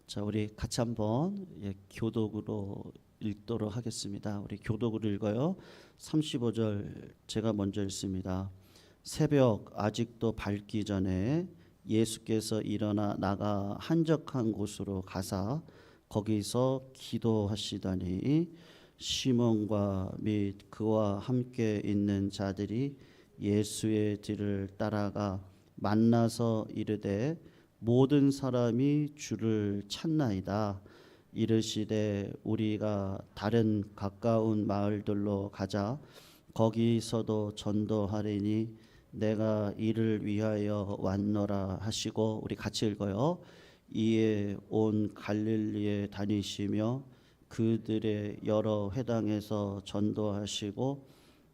자, 우리 같이 한번 교독으로 읽도록 하겠습니다. 우리 교독으로 읽어요. 35절 제가 먼저 읽습니다. 새벽 아직도 밝기 전에 예수께서 일어나 나가 한적한 곳으로 가사 거기서 기도하시더니 시몬과 및 그와 함께 있는 자들이 예수의 뒤를 따라가 만나서 이르되 모든 사람이 주를 찾나이다. 이르시되 우리가 다른 가까운 마을들로 가자. 거기서도 전도하리니 내가 이를 위하여 왔노라 하시고, 우리 같이 읽어요. 이에 온 갈릴리에 다니시며 그들의 여러 회당에서 전도하시고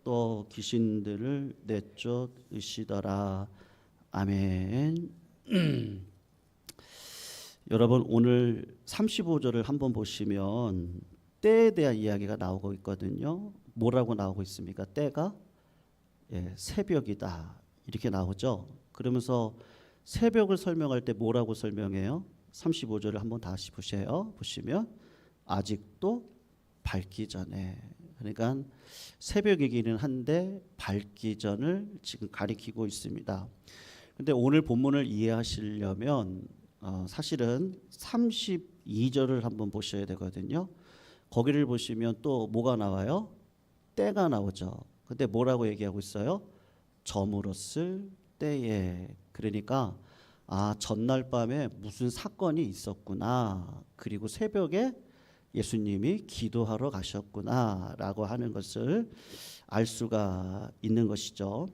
또 귀신들을 내쫓으시더라. 아멘. 여러분, 오늘 35절을 한번 보시면 때에 대한 이야기가 나오고 있거든요. 뭐라고 나오고 있습니까? 때가 새벽이다 이렇게 나오죠. 그러면서 새벽을 설명할 때 뭐라고 설명해요? 35절을 한번 다시 보시면 아직도 밝기 전에, 그러니까 새벽이기는 한데 밝기 전을 지금 가리키고 있습니다. 근데 오늘 본문을 이해하시려면 사실은 32절을 한번 보셔야 되거든요. 거기를 보시면 또 뭐가 나와요? 때가 나오죠. 근데 뭐라고 얘기하고 있어요? 저물었을 때에. 그러니까 전날 밤에 무슨 사건이 있었구나, 그리고 새벽에 예수님이 기도하러 가셨구나 라고 하는 것을 알 수가 있는 것이죠.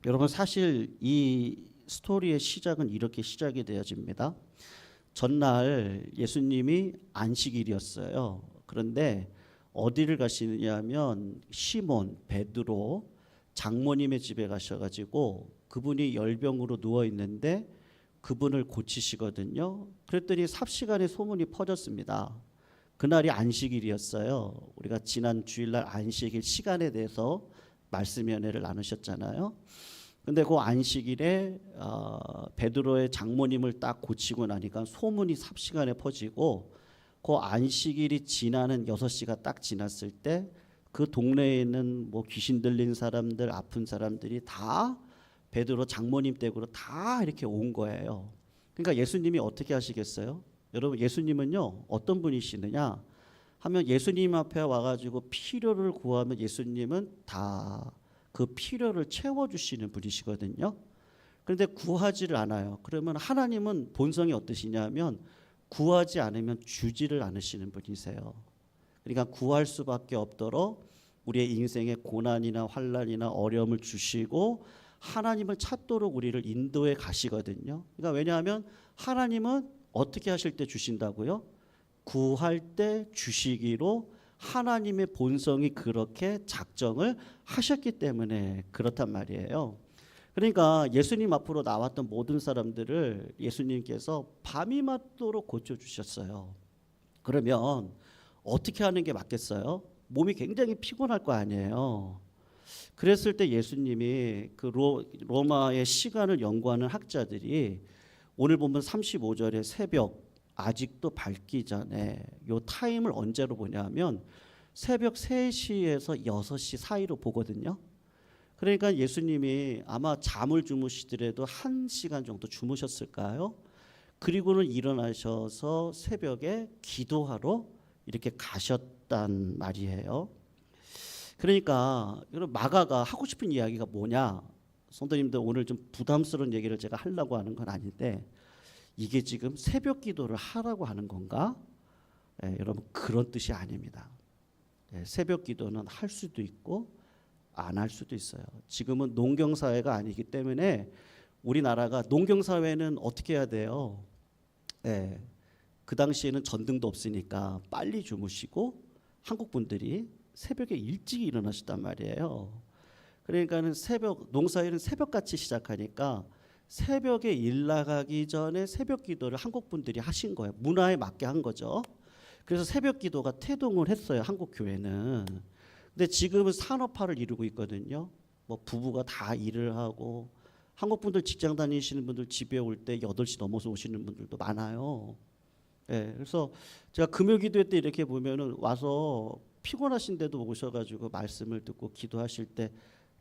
여러분, 사실 이 스토리의 시작은 이렇게 시작이 되어집니다. 전날 예수님이 안식일이었어요. 그런데 어디를 가시느냐 하면 시몬, 베드로 장모님의 집에 가셔가지고 그분이 열병으로 누워 있는데 그분을 고치시거든요. 그랬더니 삽시간에 소문이 퍼졌습니다. 그날이 안식일이었어요. 우리가 지난 주일날 안식일 시간에 대해서 말씀 연회를 나누셨잖아요. 근데 그 안식일에 베드로의 장모님을 딱 고치고 나니까 소문이 삽시간에 퍼지고, 그 안식일이 지나는 6시가 딱 지났을 때 그 동네에 있는 뭐 귀신 들린 사람들, 아픈 사람들이 다 베드로 장모님 댁으로 다 이렇게 온 거예요. 그러니까 예수님이 어떻게 하시겠어요? 여러분, 예수님은요 어떤 분이시느냐 하면, 예수님 앞에 와가지고 필요를 구하면 예수님은 다 그 필요를 채워주시는 분이시거든요. 그런데 구하지를 않아요. 그러면 하나님은 본성이 어떠시냐면 구하지 않으면 주지를 않으시는 분이세요. 그러니까 구할 수밖에 없도록 우리의 인생에 고난이나 환난이나 어려움을 주시고 하나님을 찾도록 우리를 인도해 가시거든요. 그러니까 왜냐하면 하나님은 어떻게 하실 때 주신다고요? 구할 때 주시기로 하나님의 본성이 그렇게 작정을 하셨기 때문에 그렇단 말이에요. 그러니까 예수님 앞으로 나왔던 모든 사람들을 예수님께서 밤이 맞도록 고쳐주셨어요. 그러면 어떻게 하는 게 맞겠어요? 몸이 굉장히 피곤할 거 아니에요. 그랬을 때 예수님이 그 로마의 시간을 연구하는 학자들이 오늘 보면 35절에 새벽 아직도 밝기 전에, 요 타임을 언제로 보냐면 새벽 3시에서 6시 사이로 보거든요. 그러니까 예수님이 아마 잠을 주무시더라도 1시간 정도 주무셨을까요? 그리고는 일어나셔서 새벽에 기도하러 이렇게 가셨단 말이에요. 그러니까 여러분, 마가가 하고 싶은 이야기가 뭐냐? 성도님들, 오늘 좀 부담스러운 얘기를 제가 하려고 하는 건 아닌데, 이게 지금 새벽 기도를 하라고 하는 건가? 여러분, 그런 뜻이 아닙니다. 새벽 기도는 할 수도 있고 안 할 수도 있어요. 지금은 농경사회가 아니기 때문에 우리나라가, 농경사회는 어떻게 해야 돼요? 그 당시에는 전등도 없으니까 빨리 주무시고 한국 분들이 새벽에 일찍 일어나셨단 말이에요. 그러니까는 농사일은 새벽같이 시작하니까 새벽에 일 나가기 전에 새벽 기도를 한국 분들이 하신 거예요. 문화에 맞게 한 거죠. 그래서 새벽 기도가 태동을 했어요, 한국 교회는. 근데 지금은 산업화를 이루고 있거든요. 뭐 부부가 다 일을 하고, 한국 분들 직장 다니시는 분들 집에 올 때 8시 넘어서 오시는 분들도 많아요. 예, 그래서 제가 금요기도회 때 이렇게 보면은 와서 피곤하신데도 오셔가지고 말씀을 듣고 기도하실 때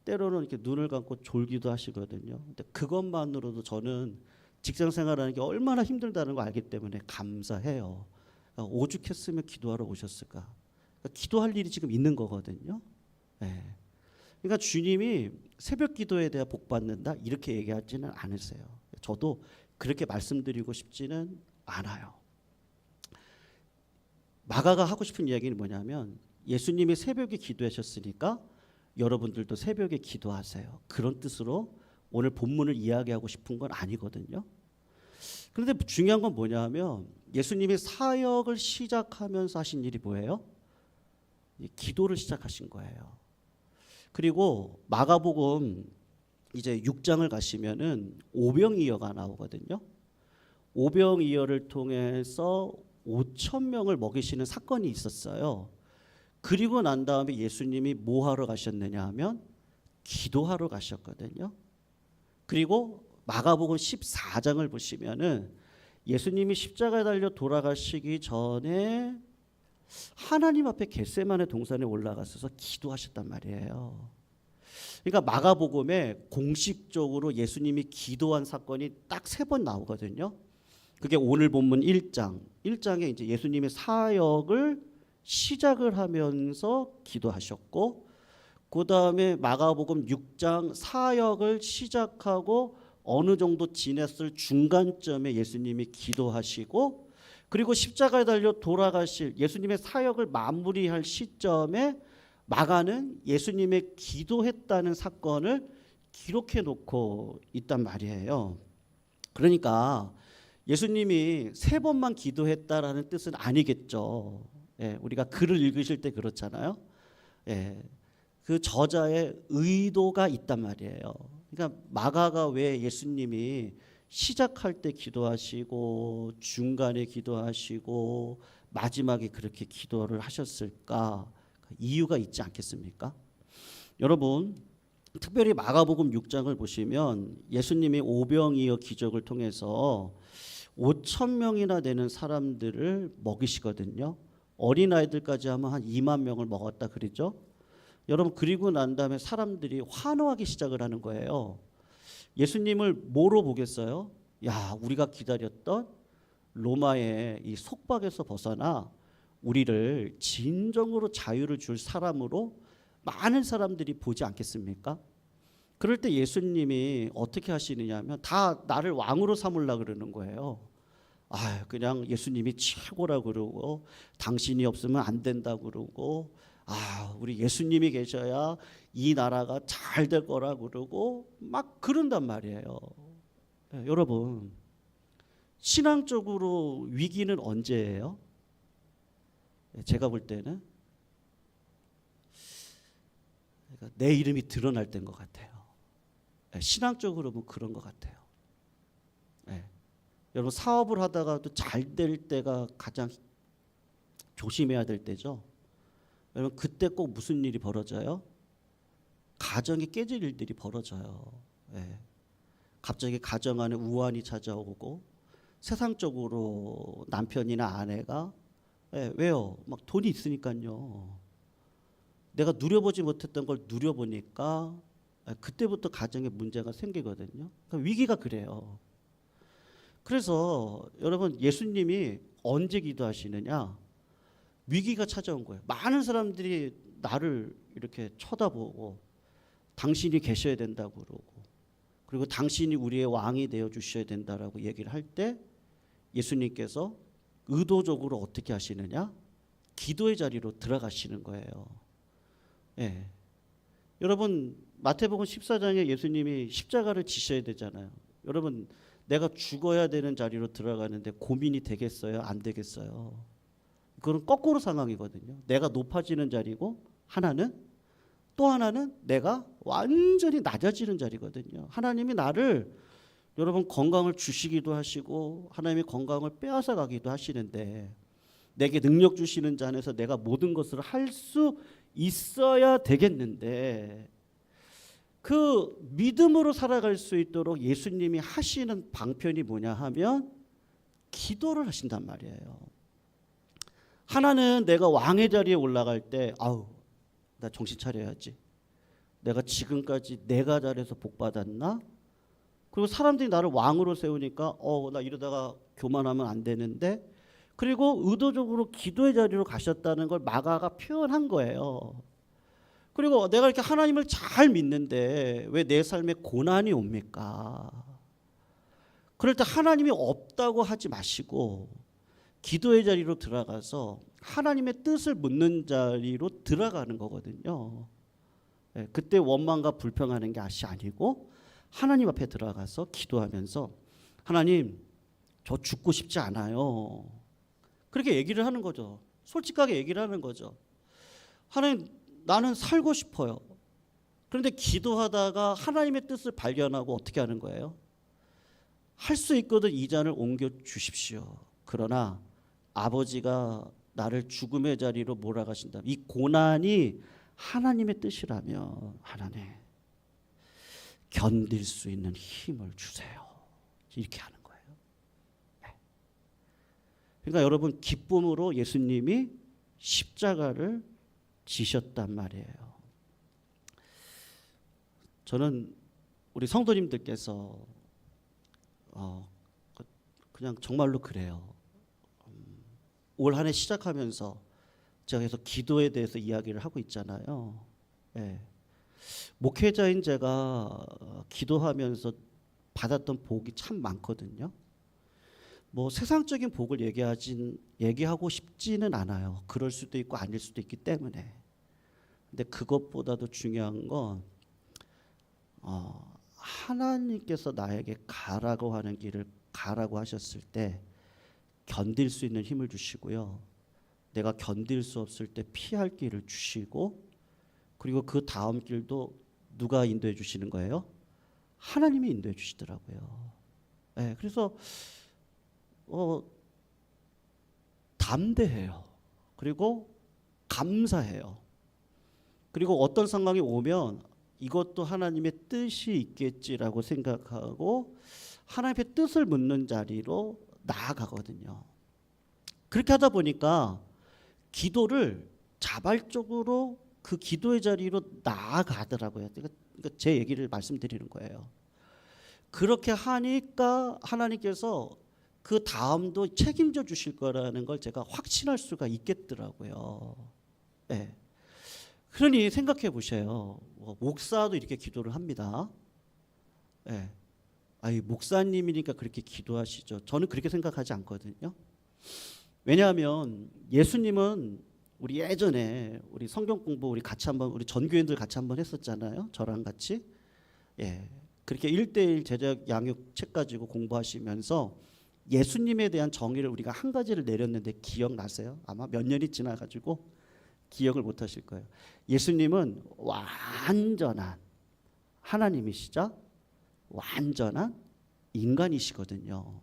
때로는 이렇게 눈을 감고 졸기도 하시거든요. 근데 그것만으로도 저는 직장 생활하는 게 얼마나 힘들다는 걸 알기 때문에 감사해요. 그러니까 오죽했으면 기도하러 오셨을까. 그러니까 기도할 일이 지금 있는 거거든요. 예. 그러니까 주님이 새벽 기도에 대해 복 받는다 이렇게 얘기하지는 않으세요. 저도 그렇게 말씀드리고 싶지는 않아요. 마가가 하고 싶은 이야기는 뭐냐면 예수님이 새벽에 기도하셨으니까 여러분들도 새벽에 기도하세요. 그런 뜻으로 오늘 본문을 이야기하고 싶은 건 아니거든요. 그런데 중요한 건 뭐냐면 예수님이 사역을 시작하면서 하신 일이 뭐예요? 기도를 시작하신 거예요. 그리고 마가복음 이제 6장을 가시면은 오병이어가 나오거든요. 오병이어를 통해서 5천 명을 먹이시는 사건이 있었어요. 그리고 난 다음에 예수님이 뭐 하러 가셨느냐 하면 기도하러 가셨거든요. 그리고 마가복음 14장을 보시면은 예수님이 십자가에 달려 돌아가시기 전에 하나님 앞에 겟세마네 동산에 올라가셔서 기도하셨단 말이에요. 그러니까 마가복음에 공식적으로 예수님이 기도한 사건이 딱 3번 나오거든요. 그게 오늘 본문 1장에 이제 예수님의 사역을 시작을 하면서 기도하셨고, 그 다음에 마가복음 6장 사역을 시작하고 어느 정도 지냈을 중간점에 예수님이 기도하시고, 그리고 십자가에 달려 돌아가실 예수님의 사역을 마무리할 시점에 마가는 예수님의 기도했다는 사건을 기록해 놓고 있단 말이에요. 그러니까 예수님이 3번만 기도했다라는 뜻은 아니겠죠. 예, 우리가 글을 읽으실 때 그렇잖아요. 예, 그 저자의 의도가 있단 말이에요. 그러니까 마가가 왜 예수님이 시작할 때 기도하시고 중간에 기도하시고 마지막에 그렇게 기도를 하셨을까? 이유가 있지 않겠습니까? 여러분, 특별히 마가복음 6장을 보시면 예수님이 오병이어 기적을 통해서 5천 명이나 되는 사람들을 먹이시거든요. 어린아이들까지 하면 한 2만 명을 먹었다 그러죠. 여러분, 그리고 난 다음에 사람들이 환호하기 시작을 하는 거예요. 예수님을 뭐로 보겠어요? 야, 우리가 기다렸던 로마의 이 속박에서 벗어나 우리를 진정으로 자유를 줄 사람으로 많은 사람들이 보지 않겠습니까? 그럴 때 예수님이 어떻게 하시느냐 하면 다 나를 왕으로 삼으려고 그러는 거예요. 아, 그냥 예수님이 최고라 그러고 당신이 없으면 안 된다 그러고, 아, 우리 예수님이 계셔야 이 나라가 잘 될 거라 그러고 막 그런단 말이에요. 네, 여러분, 신앙적으로 위기는 언제예요? 제가 볼 때는 그러니까 내 이름이 드러날 때인 것 같아요. 신앙적으로 보면 그런 것 같아요. 네. 여러분, 사업을 하다가도 잘 될 때가 가장 조심해야 될 때죠. 여러분, 그때 꼭 무슨 일이 벌어져요? 가정이 깨질 일들이 벌어져요. 네. 갑자기 가정 안에 우환이 찾아오고 세상적으로 남편이나 아내가 왜요? 막 돈이 있으니까요. 내가 누려보지 못했던 걸 누려보니까 그때부터 가정에 문제가 생기거든요. 그러니까 위기가 그래요. 그래서 여러분, 예수님이 언제 기도하시느냐? 위기가 찾아온 거예요. 많은 사람들이 나를 이렇게 쳐다보고 당신이 계셔야 된다고 그러고, 그리고 당신이 우리의 왕이 되어 주셔야 된다라고 얘기를 할 때 예수님께서 의도적으로 어떻게 하시느냐? 기도의 자리로 들어가시는 거예요. 예. 여러분, 마태복음 14장에 예수님이 십자가를 지셔야 되잖아요. 여러분, 내가 죽어야 되는 자리로 들어가는데 고민이 되겠어요? 안 되겠어요? 그건 거꾸로 상황이거든요. 내가 높아지는 자리고 또 하나는 내가 완전히 낮아지는 자리거든요. 하나님이 나를, 여러분, 건강을 주시기도 하시고 하나님이 건강을 빼앗아 가기도 하시는데 내게 능력 주시는 자 안에서 내가 모든 것을 할 수 있어야 되겠는데, 그 믿음으로 살아갈 수 있도록 예수님이 하시는 방편이 뭐냐 하면 기도를 하신단 말이에요. 하나는 내가 왕의 자리에 올라갈 때 아우 나 정신 차려야지. 내가 지금까지 내가 잘해서 복 받았나? 그리고 사람들이 나를 왕으로 세우니까 나 이러다가 교만하면 안 되는데, 그리고 의도적으로 기도의 자리로 가셨다는 걸 마가가 표현한 거예요. 그리고 내가 이렇게 하나님을 잘 믿는데 왜 내 삶에 고난이 옵니까? 그럴 때 하나님이 없다고 하지 마시고 기도의 자리로 들어가서 하나님의 뜻을 묻는 자리로 들어가는 거거든요. 그때 원망과 불평하는 게 아니고 하나님 앞에 들어가서 기도하면서 하나님 저 죽고 싶지 않아요. 그렇게 얘기를 하는 거죠. 솔직하게 얘기를 하는 거죠. 하나님 나는 살고 싶어요. 그런데 기도하다가 하나님의 뜻을 발견하고 어떻게 하는 거예요? 할 수 있거든 이 잔을 옮겨 주십시오. 그러나 아버지가 나를 죽음의 자리로 몰아가신다. 이 고난이 하나님의 뜻이라면 하나님 견딜 수 있는 힘을 주세요. 이렇게 하는 거예요. 그러니까 여러분 기쁨으로 예수님이 십자가를 지셨단 말이에요. 저는 우리 성도님들께서 그냥 정말로 그래요. 올 한 해 시작하면서 제가 계속 기도에 대해서 이야기를 하고 있잖아요. 목회자인 제가 기도하면서 받았던 복이 참 많거든요. 뭐 세상적인 복을 얘기하고 싶지는 않아요. 그럴 수도 있고 아닐 수도 있기 때문에. 근데 그것보다도 중요한 건 하나님께서 나에게 가라고 하는 길을 가라고 하셨을 때 견딜 수 있는 힘을 주시고요. 내가 견딜 수 없을 때 피할 길을 주시고, 그리고 그 다음 길도 누가 인도해 주시는 거예요? 하나님이 인도해 주시더라고요. 그래서 담대해요. 그리고 감사해요. 그리고 어떤 상황이 오면 이것도 하나님의 뜻이 있겠지라고 생각하고 하나님의 뜻을 묻는 자리로 나아가거든요. 그렇게 하다 보니까 기도를 자발적으로 그 기도의 자리로 나아가더라고요. 그러니까 제 얘기를 말씀드리는 거예요. 그렇게 하니까 하나님께서 그 다음도 책임져 주실 거라는 걸 제가 확신할 수가 있겠더라고요. 그러니 생각해 보세요. 목사도 이렇게 기도를 합니다. 목사님이니까 그렇게 기도하시죠. 저는 그렇게 생각하지 않거든요. 왜냐하면 예수님은 우리 예전에 우리 성경 공부 우리 전교인들 같이 한번 했었잖아요. 저랑 같이. 그렇게 1:1 제자 양육 책 가지고 공부하시면서 예수님에 대한 정의를 우리가 한 가지를 내렸는데 기억나세요? 아마 몇 년이 지나가지고 기억을 못 하실 거예요. 예수님은 완전한 하나님이시죠. 완전한 인간이시거든요.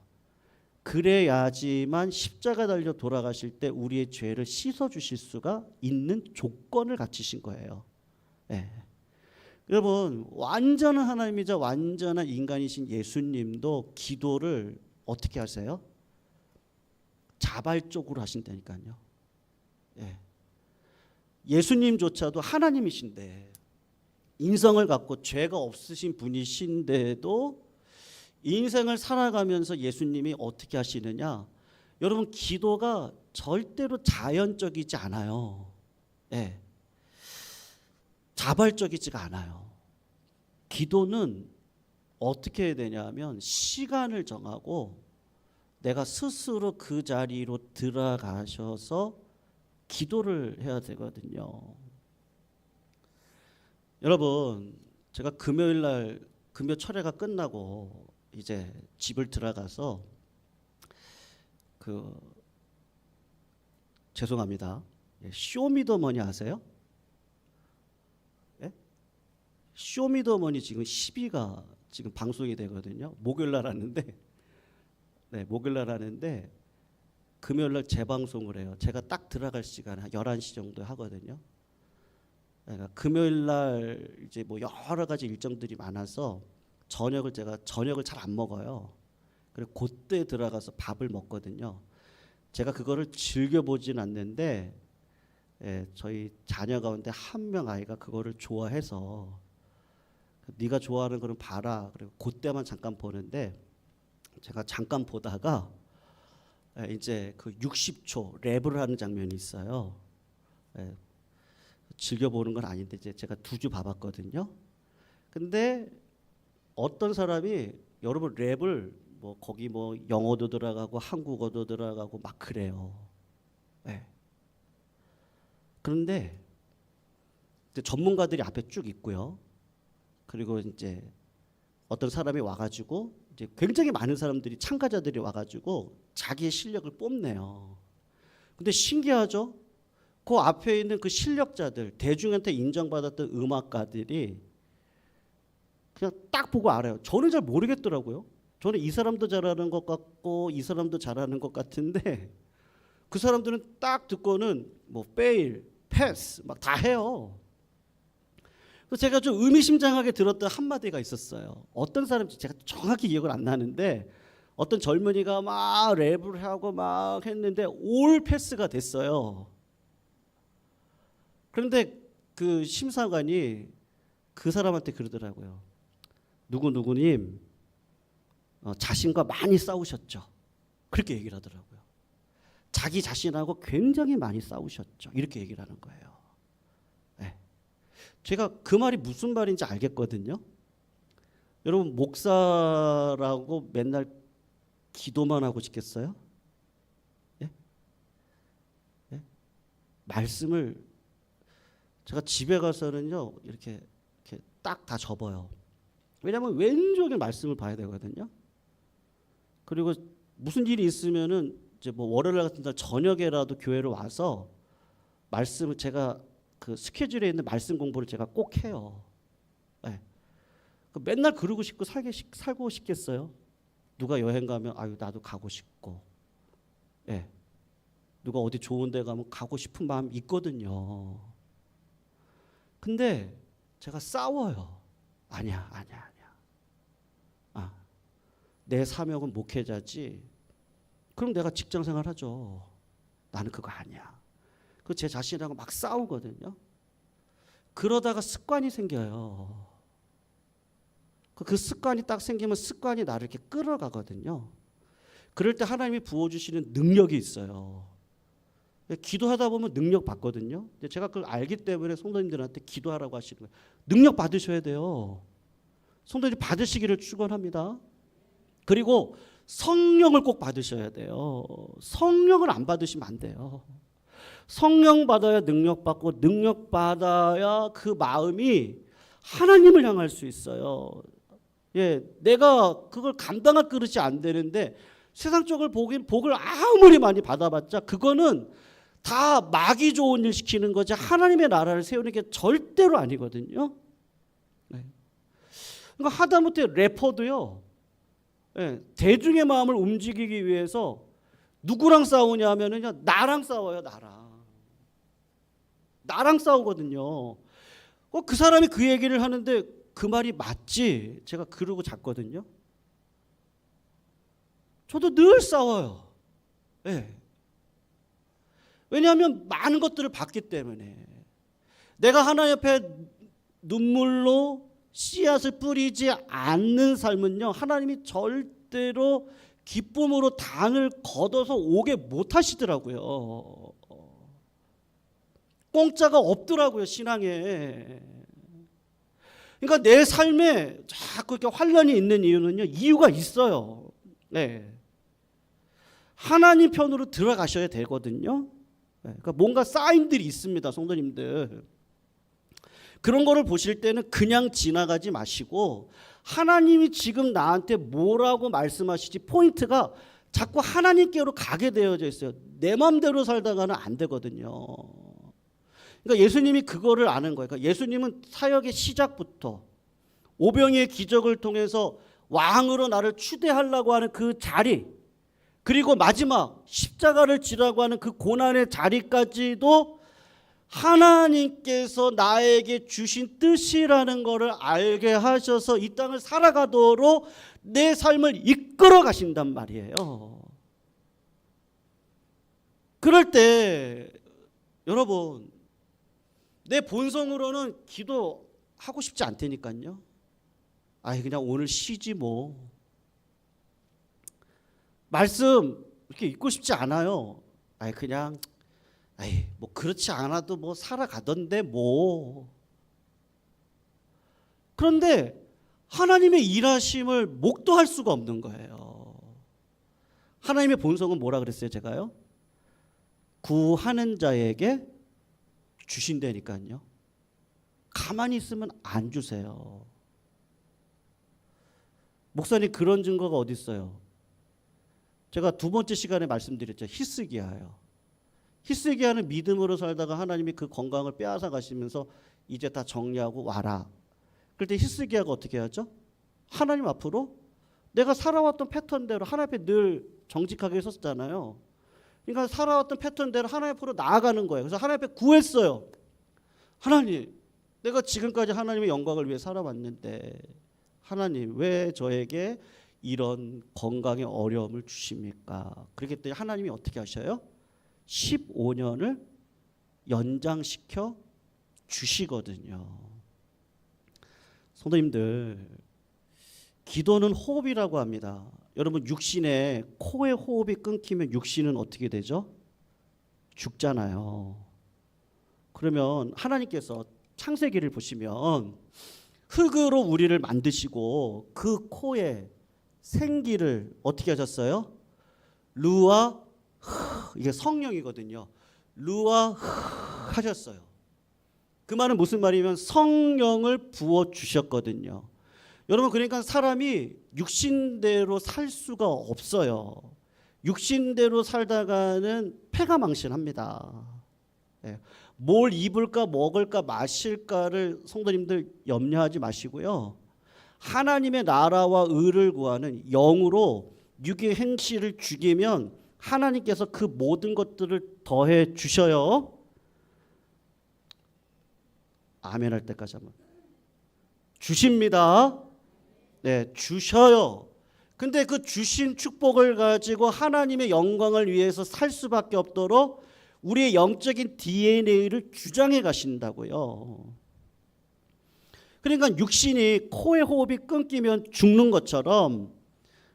그래야지만 십자가 달려 돌아가실 때 우리의 죄를 씻어 주실 수가 있는 조건을 갖추신 거예요. 여러분 완전한 하나님이자 완전한 인간이신 예수님도 기도를 어떻게 하세요? 자발적으로 하신다니까요. 예수님조차도 하나님이신데 인성을 갖고 죄가 없으신 분이신데도 인생을 살아가면서 예수님이 어떻게 하시느냐? 여러분 기도가 절대로 자연적이지 않아요. 자발적이지가 않아요. 기도는 어떻게 해야 되냐면 시간을 정하고 내가 스스로 그 자리로 들어가셔서 기도를 해야 되거든요. 여러분 제가 금요일 날 금요 철회가 끝나고 이제 집을 들어가서 죄송합니다. 쇼미더머니 아세요? 쇼미더머니 지금 10위가 지금 방송이 되거든요. 목요일 날 하는데 목요일 날 하는데 금요일 날 재방송을 해요. 제가 딱 들어갈 시간 한 11시 정도에 하거든요. 그러니까 금요일 날 이제 뭐 여러 가지 일정들이 많아서 제가 저녁을 잘 안 먹어요. 그리고 그때 들어가서 밥을 먹거든요. 제가 그거를 즐겨보진 않는데 저희 자녀 가운데 한 명 아이가 그거를 좋아해서 네가 좋아하는 거는 봐라. 그리고 그때만 잠깐 보는데 제가 잠깐 보다가 이제 그 60초 랩을 하는 장면이 있어요. 즐겨보는 건 아닌데 이제 제가 2주 봐봤거든요. 근데 어떤 사람이 여러분 랩을 뭐 거기 뭐 영어도 들어가고 한국어도 들어가고 막 그래요. 그런데 전문가들이 앞에 쭉 있고요. 그리고 이제 어떤 사람이 와가지고 이제 굉장히 많은 사람들이 참가자들이 와가지고 자기의 실력을 뽐내요. 근데 신기하죠? 그 앞에 있는 그 실력자들, 대중한테 인정받았던 음악가들이 그냥 딱 보고 알아요. 저는 잘 모르겠더라고요. 저는 이 사람도 잘하는 것 같고 이 사람도 잘하는 것 같은데 그 사람들은 딱 듣고는 뭐 페일, 패스 막 다 해요. 그래서 제가 좀 의미심장하게 들었던 한마디가 있었어요. 어떤 사람인지 제가 정확히 기억은 안 나는데 어떤 젊은이가 막 랩을 하고 막 했는데 올 패스가 됐어요. 그런데 그 심사관이 그 사람한테 그러더라고요. 누구님 자신과 많이 싸우셨죠. 그렇게 얘기를 하더라고요. 자기 자신하고 굉장히 많이 싸우셨죠. 이렇게 얘기를 하는 거예요. 제가 그 말이 무슨 말인지 알겠거든요. 여러분 목사라고 맨날 기도만 하고 싶겠어요? 예? 말씀을 제가 집에 가서는요 이렇게 딱 다 접어요. 왜냐하면 왼쪽에 말씀을 봐야 되거든요. 그리고 무슨 일이 있으면은 이제 뭐 월요일 같은 날 저녁에라도 교회로 와서 말씀을 제가 그 스케줄에 있는 말씀 공부를 제가 꼭 해요. 맨날 그러고 싶고 살고 싶겠어요? 누가 여행 가면 아유 나도 가고 싶고, 누가 어디 좋은 데 가면 가고 싶은 마음 있거든요. 근데 제가 싸워요. 아니야. 내 사명은 목회자지. 그럼 내가 직장 생활하죠. 나는 그거 아니야. 그 제 자신하고 막 싸우거든요. 그러다가 습관이 생겨요. 그 습관이 딱 생기면 습관이 나를 이렇게 끌어가거든요. 그럴 때 하나님이 부어주시는 능력이 있어요. 기도하다 보면 능력 받거든요. 근데 제가 그걸 알기 때문에 성도님들한테 기도하라고 하시는 거예요. 능력 받으셔야 돼요. 성도님이 받으시기를 축원합니다. 그리고 성령을 꼭 받으셔야 돼요. 성령을 안 받으시면 안 돼요. 성령 받아야 능력 받고 능력 받아야 그 마음이 하나님을 향할 수 있어요. 내가 그걸 감당할 그릇이 안 되는데 세상적으로 복을 아무리 많이 받아봤자 그거는 다 마귀 좋은 일 시키는 거지 하나님의 나라를 세우는 게 절대로 아니거든요. 그러니까 하다못해 래퍼도요. 대중의 마음을 움직이기 위해서 누구랑 싸우냐 하면은요 나랑 싸워요. 나랑 싸우거든요. 그 사람이 그 얘기를 하는데 그 말이 맞지? 제가 그러고 잤거든요. 저도 늘 싸워요. 왜냐하면 많은 것들을 봤기 때문에. 내가 하나님 앞에 눈물로 씨앗을 뿌리지 않는 삶은요 하나님이 절대로 기쁨으로 단을 걷어서 오게 못하시더라고요. 공짜가 없더라고요 신앙에. 그러니까 내 삶에 자꾸 이렇게 환란이 있는 이유는요 이유가 있어요. 하나님 편으로 들어가셔야 되거든요. 그러니까 뭔가 사인들이 있습니다, 성도님들. 그런 거를 보실 때는 그냥 지나가지 마시고 하나님이 지금 나한테 뭐라고 말씀하시지 포인트가 자꾸 하나님께로 가게 되어져 있어요. 내 마음대로 살다가는 안 되거든요. 그러니까 예수님이 그거를 아는 거예요. 그러니까 예수님은 사역의 시작부터 오병이의 기적을 통해서 왕으로 나를 추대하려고 하는 그 자리, 그리고 마지막 십자가를 지라고 하는 그 고난의 자리까지도 하나님께서 나에게 주신 뜻이라는 것을 알게 하셔서 이 땅을 살아가도록 내 삶을 이끌어 가신단 말이에요. 그럴 때 여러분, 내 본성으로는 기도하고 싶지 않다니까요. 그냥 오늘 쉬지 뭐. 말씀 이렇게 읽고 싶지 않아요. 그냥 뭐 그렇지 않아도 뭐 살아가던데 뭐. 그런데 하나님의 일하심을 목도할 수가 없는 거예요. 하나님의 본성은 뭐라 그랬어요, 제가요? 구하는 자에게 주신다니까요. 가만히 있으면 안 주세요. 목사님, 그런 증거가 어디 있어요? 제가 두 번째 시간에 말씀드렸죠. 히스기야예요. 히스기야는 믿음으로 살다가 하나님이 그 건강을 빼앗아 가시면서 이제 다 정리하고 와라. 그럴 때 히스기야가 어떻게 하죠? 하나님 앞으로 내가 살아왔던 패턴대로 하나님 앞에 늘 정직하게 섰잖아요. 그러니까 살아왔던 패턴대로 하나님 앞으로 나아가는 거예요. 그래서 하나님 앞에 구했어요. 하나님, 내가 지금까지 하나님의 영광을 위해 살아왔는데 하나님, 왜 저에게 이런 건강의 어려움을 주십니까? 그렇기 때문에 하나님이 어떻게 하셔요? 15년을 연장시켜 주시거든요. 성도님들, 기도는 호흡이라고 합니다. 여러분, 육신의 코의 호흡이 끊기면 육신은 어떻게 되죠? 죽잖아요. 그러면 하나님께서 창세기를 보시면 흙으로 우리를 만드시고 그 코에 생기를 어떻게 하셨어요? 루아 이게 성령이거든요. 루아 하셨어요. 그 말은 무슨 말이면 성령을 부어 주셨거든요. 여러분, 그러니까 사람이 육신대로 살 수가 없어요. 육신대로 살다가는 패가 망신합니다. 뭘 입을까 먹을까 마실까를 성도님들 염려하지 마시고요. 하나님의 나라와 의를 구하는 영으로 육의 행실을 죽이면 하나님께서 그 모든 것들을 더해 주셔요. 아멘 할 때까지 한번. 주십니다. 네, 주셔요. 근데 그 주신 축복을 가지고 하나님의 영광을 위해서 살 수밖에 없도록 우리의 영적인 DNA를 주장해 가신다고요. 그러니까 육신이 코의 호흡이 끊기면 죽는 것처럼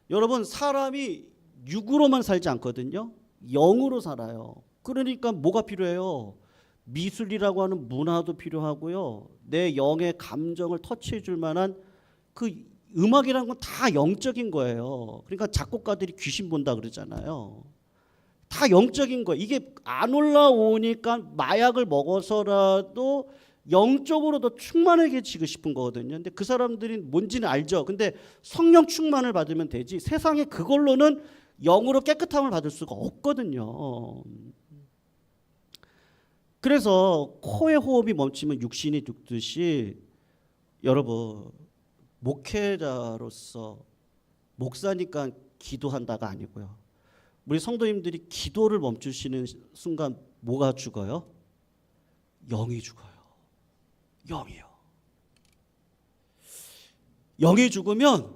여러분, 사람이 육으로만 살지 않거든요. 영으로 살아요. 그러니까 뭐가 필요해요? 미술이라고 하는 문화도 필요하고요. 내 영의 감정을 터치해 줄 만한 그 음악이라는 건 다 영적인 거예요. 그러니까 작곡가들이 귀신 본다 그러잖아요. 다 영적인 거예요. 이게 안 올라오니까 마약을 먹어서라도 영적으로도 충만해지고 싶은 거거든요. 근데 그 사람들이 뭔지는 알죠. 근데 성령 충만을 받으면 되지 세상에 그걸로는 영으로 깨끗함을 받을 수가 없거든요. 그래서 코의 호흡이 멈추면 육신이 죽듯이 여러분, 목회자로서 목사니까 기도한다가 아니고요. 우리 성도님들이 기도를 멈추시는 순간 뭐가 죽어요? 영이 죽어요. 영이요. 영이 죽으면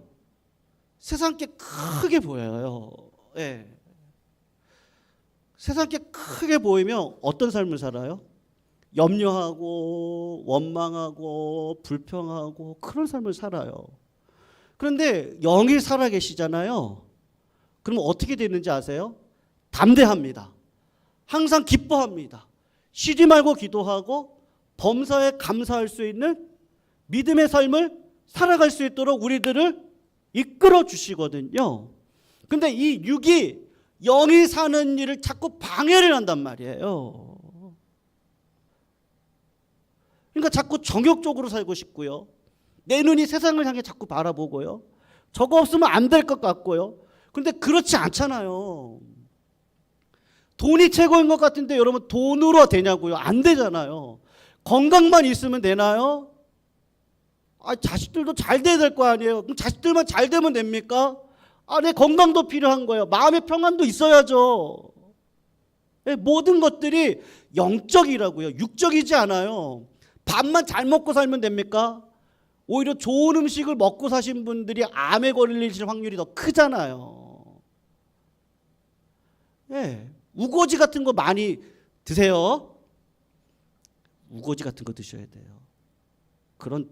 세상 게 크게 보여요. 예. 세상 게 크게 보이면 어떤 삶을 살아요? 염려하고 원망하고 불평하고 그런 삶을 살아요. 그런데 영이 살아 계시잖아요. 그럼 어떻게 되는지 아세요? 담대합니다. 항상 기뻐합니다. 쉬지 말고 기도하고 범사에 감사할 수 있는 믿음의 삶을 살아갈 수 있도록 우리들을 이끌어 주시거든요. 근데 이 육이 영이 사는 일을 자꾸 방해를 한단 말이에요. 그러니까 자꾸 정욕적으로 살고 싶고요. 내 눈이 세상을 향해 자꾸 바라보고요. 저거 없으면 안 될 것 같고요. 그런데 그렇지 않잖아요. 돈이 최고인 것 같은데 여러분, 돈으로 되냐고요? 안 되잖아요. 건강만 있으면 되나요? 자식들도 잘 돼야 될 거 아니에요. 그럼 자식들만 잘 되면 됩니까? 내 건강도 필요한 거예요. 마음의 평안도 있어야죠. 예, 모든 것들이 영적이라고요. 육적이지 않아요. 밥만 잘 먹고 살면 됩니까? 오히려 좋은 음식을 먹고 사신 분들이 암에 걸리실 확률이 더 크잖아요. 예, 우거지 같은 거 많이 드세요. 우거지 같은 거 드셔야 돼요. 그런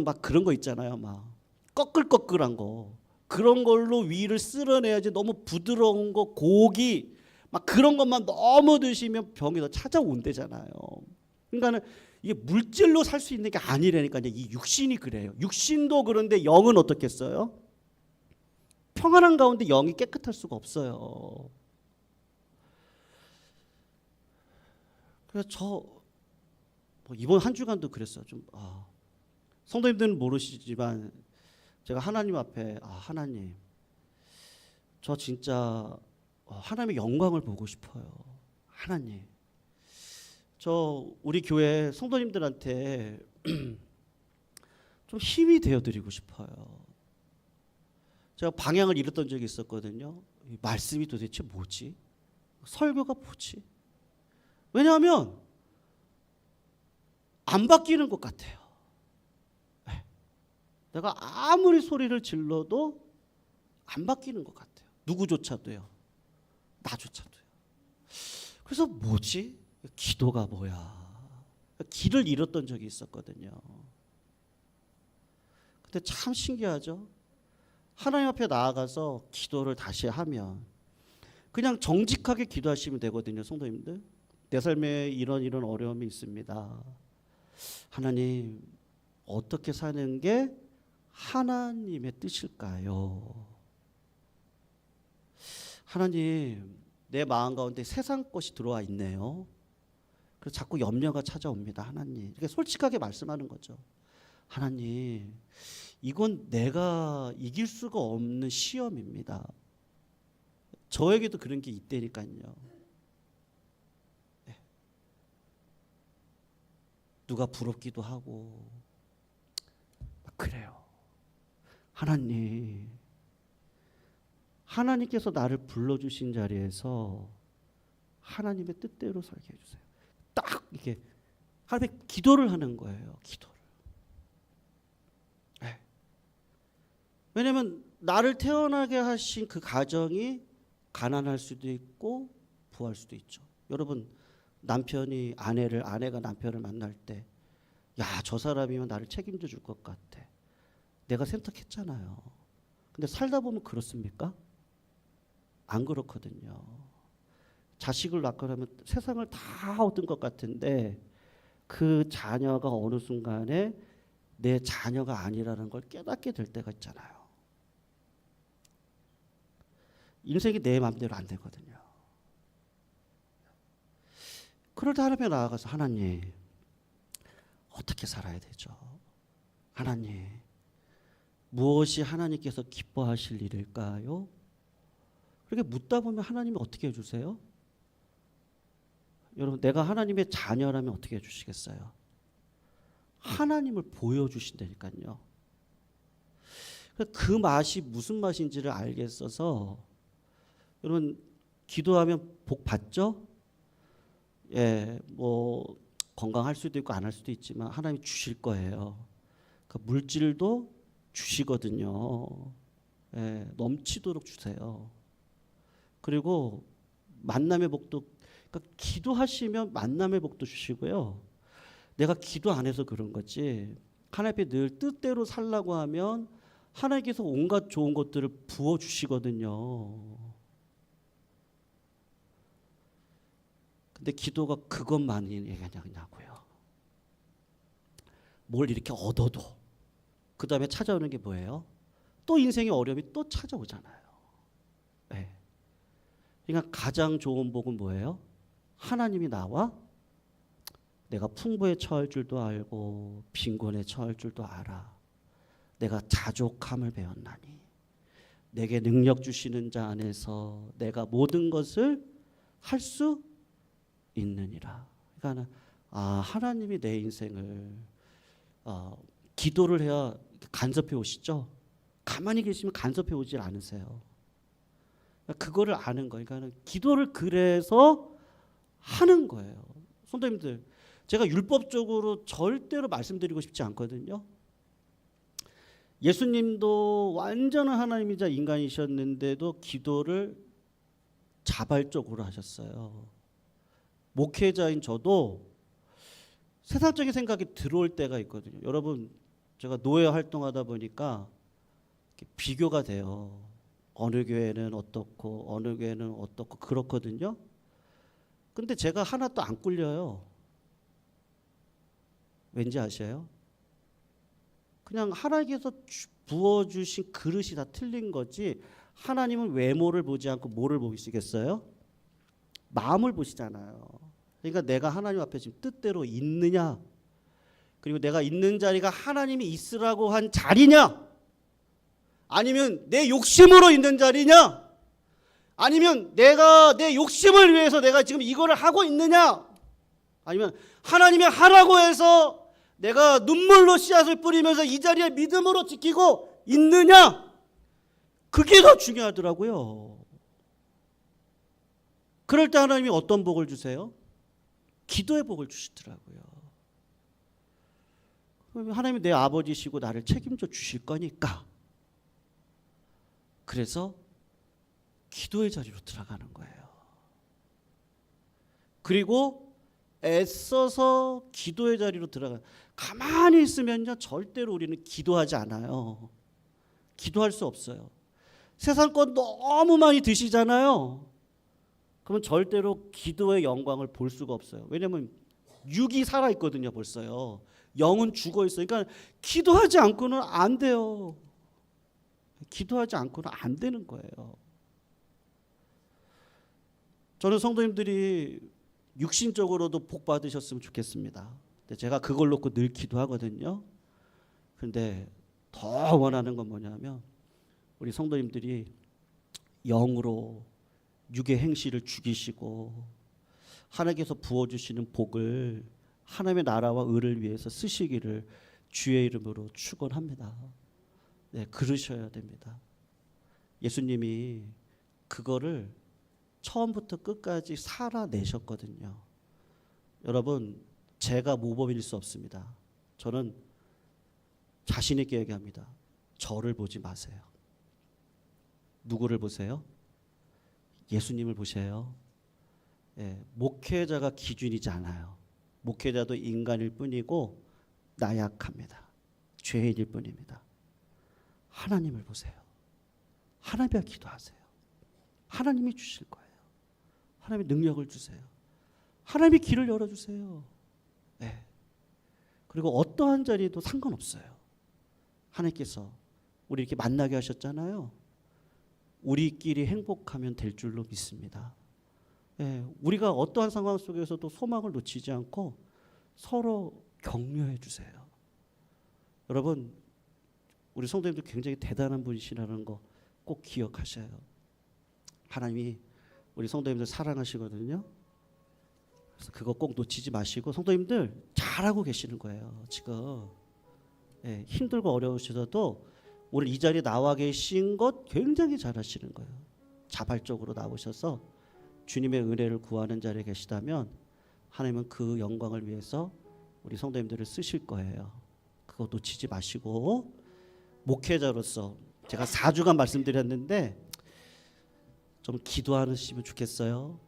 막 그런 거 있잖아요. 막 꺼끌꺼끌한 거. 그런 걸로 위를 쓸어내야지. 너무 부드러운 거, 고기 막 그런 것만 너무 드시면 병이 더 찾아온대잖아요. 그러니까는 이게 물질로 살 수 있는 게 아니라니까. 이 육신이 그래요. 육신도 그런데 영은 어떻겠어요? 평안한 가운데 영이 깨끗할 수가 없어요. 그래서 뭐 이번 한 주간도 그랬어요. 좀 성도님들은 모르시지만 제가 하나님 앞에 하나님, 저 진짜 하나님의 영광을 보고 싶어요. 하나님, 저 우리 교회 성도님들한테 좀 힘이 되어드리고 싶어요. 제가 방향을 잃었던 적이 있었거든요. 이 말씀이 도대체 뭐지? 설교가 뭐지? 왜냐하면 안 바뀌는 것 같아요. 내가 아무리 소리를 질러도 안 바뀌는 것 같아요. 누구조차도요. 나조차도요. 그래서 뭐지? 기도가 뭐야? 길을 잃었던 적이 있었거든요. 근데 참 신기하죠? 하나님 앞에 나아가서 기도를 다시 하면 그냥 정직하게 기도하시면 되거든요. 성도님들, 내 삶에 이런 어려움이 있습니다. 하나님, 어떻게 사는 게 하나님의 뜻일까요? 하나님, 내 마음 가운데 세상 것이 들어와 있네요. 그래서 자꾸 염려가 찾아옵니다. 하나님, 이렇게 솔직하게 말씀하는 거죠. 하나님, 이건 내가 이길 수가 없는 시험입니다. 저에게도 그런 게 있다니까요. 네. 누가 부럽기도 하고 그래요. 하나님, 하나님께서 나를 불러주신 자리에서 하나님의 뜻대로 살게 해주세요. 딱 이렇게 하나님의 기도를 하는 거예요. 기도를. 네. 왜냐하면 나를 태어나게 하신 그 가정이 가난할 수도 있고 부할 수도 있죠. 여러분, 남편이 아내가 남편을 만날 때, 야, 저 사람이면 나를 책임져 줄 것 같아. 내가 선택했잖아요. 근데 살다 보면 그렇습니까? 안 그렇거든요. 자식을 낳고 나면 세상을 다 얻은 것 같은데 그 자녀가 어느 순간에 내 자녀가 아니라는 걸 깨닫게 될 때가 있잖아요. 인생이 내 마음대로 안 되거든요. 그럴 때 하나님에 나아가서 하나님, 어떻게 살아야 되죠? 하나님, 무엇이 하나님께서 기뻐하실 일일까요? 그렇게 묻다 보면 하나님이 어떻게 해주세요? 여러분, 내가 하나님의 자녀라면 어떻게 해주시겠어요? 하나님을 보여주신다니까요. 그 맛이 무슨 맛인지를 알겠어서, 여러분, 기도하면 복 받죠? 예, 뭐 건강할 수도 있고 안 할 수도 있지만 하나님이 주실 거예요. 그 물질도 주시거든요. 예, 넘치도록 주세요. 그리고 만남의 복도, 그러니까 기도하시면 만남의 복도 주시고요. 내가 기도 안 해서 그런 거지, 하나님 앞에 늘 뜻대로 살라고 하면 하나님께서 온갖 좋은 것들을 부어주시거든요. 근데 기도가 그것만이 얘기하냐고요. 뭘 이렇게 얻어도 그 다음에 찾아오는 게 뭐예요? 또 인생의 어려움이 또 찾아오잖아요. 네. 그러니까 가장 좋은 복은 뭐예요? 하나님이 나와 내가 풍부에 처할 줄도 알고 빈곤에 처할 줄도 알아. 내가 자족함을 배웠나니 내게 능력 주시는 자 안에서 내가 모든 것을 할 수 있느니라. 그러니까 하나님이 내 인생을 기도를 해야 간섭해 오시죠. 가만히 계시면 간섭해 오질 않으세요. 그거를 아는 거예요. 그러니까 기도를 그래서 하는 거예요. 성도님들, 제가 율법적으로 절대로 말씀드리고 싶지 않거든요. 예수님도 완전한 하나님이자 인간이셨는데도 기도를 자발적으로 하셨어요. 목회자인 저도 세상적인 생각이 들어올 때가 있거든요. 여러분, 제가 노예 활동하다 보니까 비교가 돼요. 어느 교회는 어떻고 어느 교회는 어떻고 그렇거든요. 근데 제가 하나도 안 꿀려요. 왠지 아셔요? 그냥 하나님께서 부어주신 그릇이 다 틀린 거지, 하나님은 외모를 보지 않고 뭐를 보시겠어요? 마음을 보시잖아요. 그러니까 내가 하나님 앞에 지금 뜻대로 있느냐, 그리고 내가 있는 자리가 하나님이 있으라고 한 자리냐, 아니면 내 욕심으로 있는 자리냐, 아니면 내가 내 욕심을 위해서 내가 지금 이거를 하고 있느냐, 아니면 하나님이 하라고 해서 내가 눈물로 씨앗을 뿌리면서 이 자리에 믿음으로 지키고 있느냐, 그게 더 중요하더라고요. 그럴 때 하나님이 어떤 복을 주세요? 기도의 복을 주시더라고요. 하나님이 내 아버지시고 나를 책임져 주실 거니까, 그래서 기도의 자리로 들어가는 거예요. 그리고 애써서 기도의 자리로 들어가요. 가만히 있으면요, 절대로 우리는 기도하지 않아요. 기도할 수 없어요. 세상 것 너무 많이 드시잖아요. 그러면 절대로 기도의 영광을 볼 수가 없어요. 왜냐하면 육이 살아있거든요. 벌써요. 영은 죽어있어요. 그러니까 기도하지 않고는 안 돼요. 기도하지 않고는 안 되는 거예요. 저는 성도님들이 육신적으로도 복 받으셨으면 좋겠습니다. 근데 제가 그걸 놓고 늘 기도하거든요. 근데 더 원하는 건 뭐냐면, 우리 성도님들이 영으로 육의 행실을 죽이시고 하나님께서 부어주시는 복을 하나님의 나라와 의를 위해서 쓰시기를 주의 이름으로 축원합니다. 네, 그러셔야 됩니다. 예수님이 그거를 처음부터 끝까지 살아내셨거든요. 여러분, 제가 모범일 수 없습니다. 저는 자신 있게 얘기합니다. 저를 보지 마세요. 누구를 보세요? 예수님을 보세요. 예, 목회자가 기준이지 않아요. 목회자도 인간일 뿐이고 나약합니다. 죄인일 뿐입니다. 하나님을 보세요. 하나님 앞에 기도하세요. 하나님이 주실 거예요. 하나님의 능력을 주세요. 하나님이 길을 열어주세요. 네. 그리고 어떠한 자리도 상관없어요. 하나님께서 우리 이렇게 만나게 하셨잖아요. 우리끼리 행복하면 될 줄로 믿습니다. 네. 우리가 어떠한 상황 속에서도 소망을 놓치지 않고 서로 격려해 주세요. 여러분, 우리 성도님들 굉장히 대단한 분이시라는 거 꼭 기억하셔요. 하나님이 우리 성도님들 사랑하시거든요. 그래서 그거 꼭 놓치지 마시고, 성도님들 잘하고 계시는 거예요. 지금 예, 힘들고 어려우셔도 오늘 이 자리에 나와 계신 것 굉장히 잘하시는 거예요. 자발적으로 나오셔서 주님의 은혜를 구하는 자리에 계시다면 하나님은 그 영광을 위해서 우리 성도님들을 쓰실 거예요. 그거 놓치지 마시고, 목회자로서 제가 4주간 말씀드렸는데 좀 기도하시면 좋겠어요.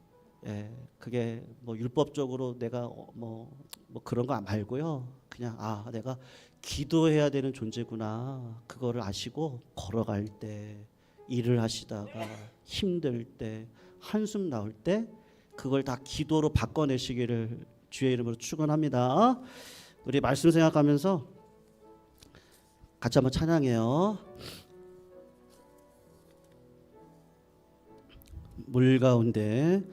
예, 그게 뭐 율법적으로 내가 뭐 그런 거 말고요. 그냥 내가 기도해야 되는 존재구나. 그거를 아시고 걸어갈 때, 일을 하시다가 힘들 때, 한숨 나올 때 그걸 다 기도로 바꿔내시기를 주의 이름으로 축원합니다. 우리 말씀 생각하면서 같이 한번 찬양해요. 물 가운데